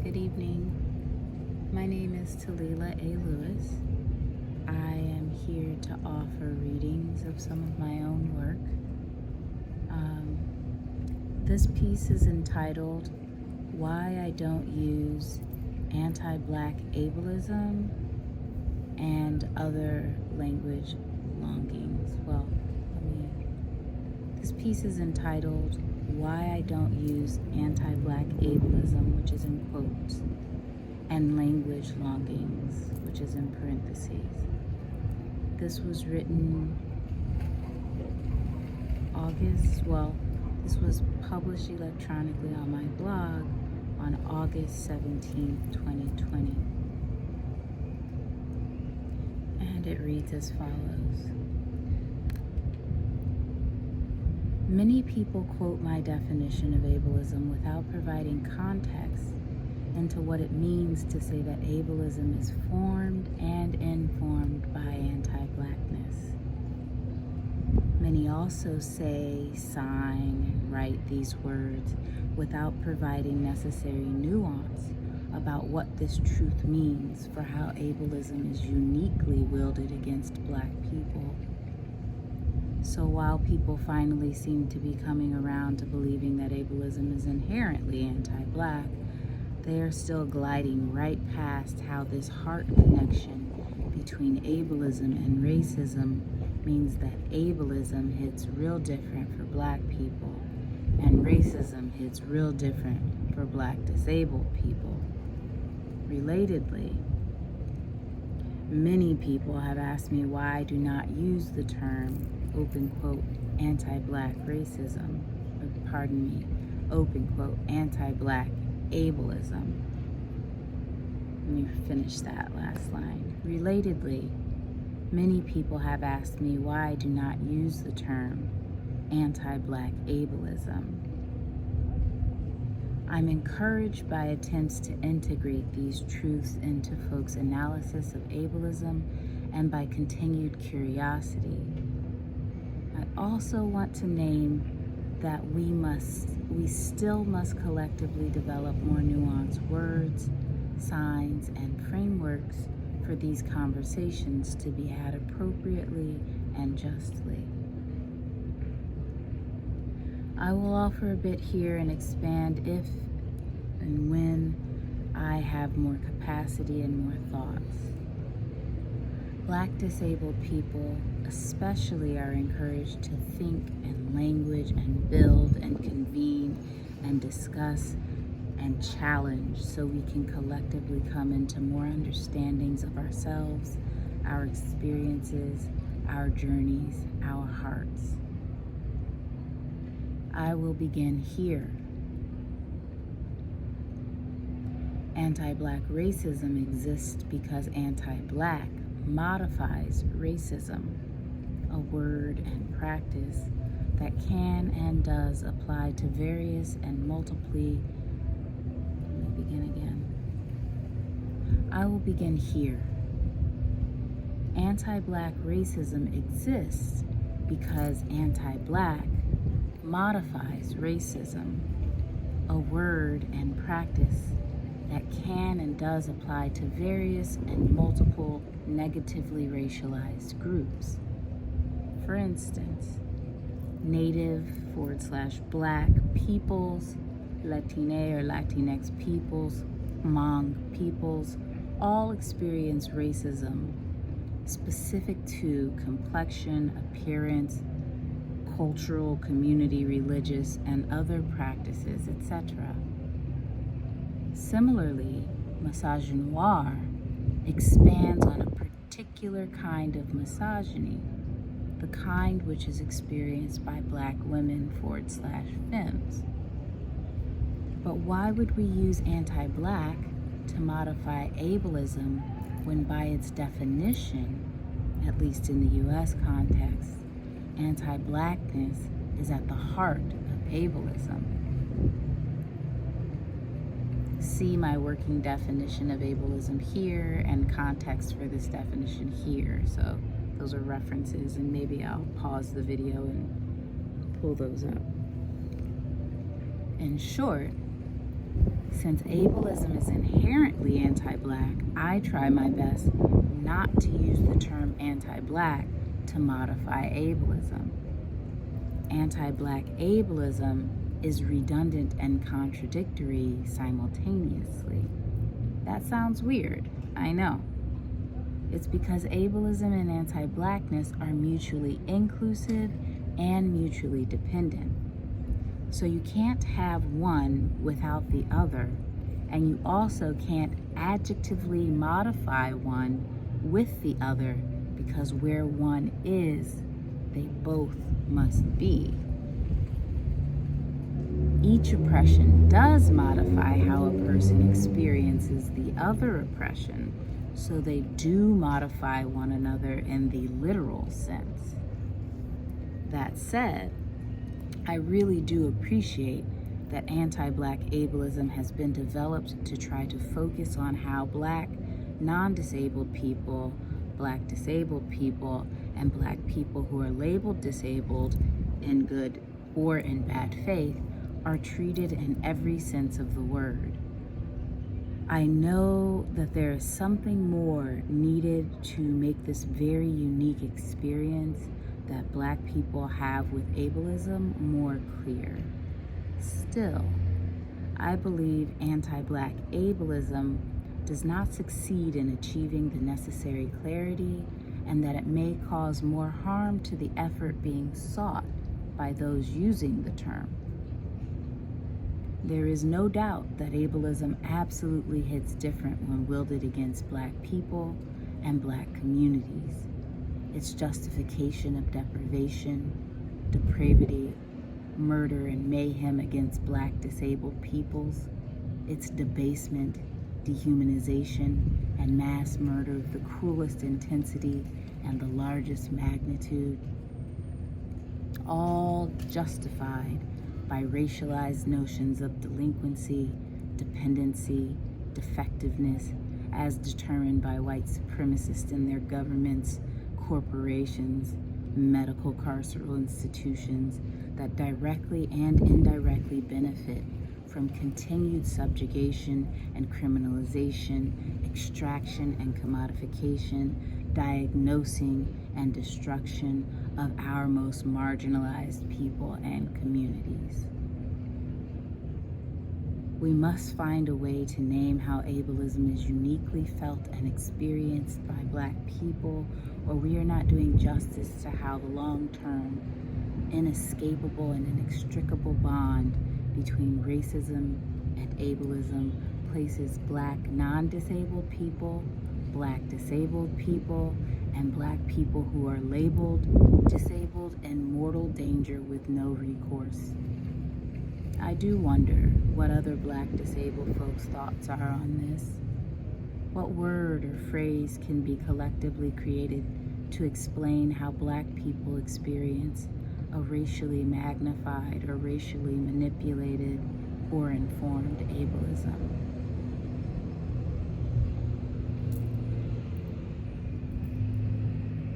Good evening. My name is Talila A. I am here to offer readings of some of my own work. This piece is entitled, Why I Don't Use Anti-Black Ableism and Other Language Longings. This piece is entitled, Why I Don't Use Anti-Black Ableism, which is in quotes, and Language Longings, which is in parentheses. This was written this was published electronically on my blog on August 17th, 2020. And it reads as follows. Many people quote my definition of ableism without providing context into what it means to say that ableism is formed and informed by anti-Blackness. Many also say, sign, and write these words without providing necessary nuance about what this truth means for how ableism is uniquely wielded against Black people. So while people finally seem to be coming around to believing that ableism is inherently anti-Black, they are still gliding right past how this heart connection between ableism and racism means that ableism hits real different for Black people and racism hits real different for Black disabled people. Relatedly, many people have asked me why I do not use the term, open quote, anti-Black racism, open quote, anti-Black ableism. Let me finish that last line. Relatedly, many people have asked me why I do not use the term anti-Black ableism. I'm encouraged by attempts to integrate these truths into folks' analysis of ableism and by continued curiosity. I also want to name that we still must collectively develop more nuanced words, signs, and frameworks for these conversations to be had appropriately and justly. I will offer a bit here and expand if and when I have more capacity and more thoughts. Black disabled people especially are encouraged to think and language and build and convene and discuss and challenge so we can collectively come into more understandings of ourselves, our experiences, our journeys, our hearts. I will begin here. Anti-Black racism exists because anti-Black modifies racism, a word and practice that can and does apply to various and I will begin here. Anti-Black racism exists because anti-Black modifies racism, a word and practice that can and does apply to various and multiple negatively racialized groups. For instance, Native/Black peoples, Latine or Latinx peoples, Hmong peoples, all experience racism specific to complexion, appearance, cultural, community, religious, and other practices, etc. Similarly, misogynoir expands on a particular kind of misogyny, the kind which is experienced by Black women/femmes. But why would we use anti-Black to modify ableism when by its definition, at least in the US context, anti-Blackness is at the heart of ableism? See my working definition of ableism here and context for this definition here. So those are references, and maybe I'll pause the video and pull those up. In short, Since ableism is inherently anti-Black, I try my best not to use the term anti-Black to modify ableism. Anti-Black ableism is redundant and contradictory simultaneously. That sounds weird, I know. It's because ableism and anti-Blackness are mutually inclusive and mutually dependent. So you can't have one without the other, and you also can't adjectively modify one with the other, because where one is, they both must be. Each oppression does modify how a person experiences the other oppression, so they do modify one another in the literal sense. That said, I really do appreciate that anti-Black ableism has been developed to try to focus on how Black non-disabled people, Black disabled people, and Black people who are labeled disabled in good or in bad faith are treated in every sense of the word. I know that there is something more needed to make this very unique experience that Black people have with ableism more clear. Still, I believe anti-Black ableism does not succeed in achieving the necessary clarity, and that it may cause more harm to the effort being sought by those using the term. There is no doubt that ableism absolutely hits different when wielded against Black people and Black communities. Its justification of deprivation, depravity, murder, and mayhem against Black disabled peoples, its debasement, dehumanization, and mass murder of the cruelest intensity and the largest magnitude, all justified by racialized notions of delinquency, dependency, defectiveness, as determined by white supremacists and their governments, corporations, medical carceral institutions that directly and indirectly benefit from continued subjugation and criminalization, extraction and commodification, diagnosing and destruction of our most marginalized people and communities. We must find a way to name how ableism is uniquely felt and experienced by Black people, or we are not doing justice to how the long-term, inescapable and inextricable bond between racism and ableism places Black non-disabled people, Black disabled people, and Black people who are labeled disabled in mortal danger with no recourse. I do wonder what other Black disabled folks' thoughts are on this. What word or phrase can be collectively created to explain how Black people experience a racially magnified or racially manipulated or informed ableism?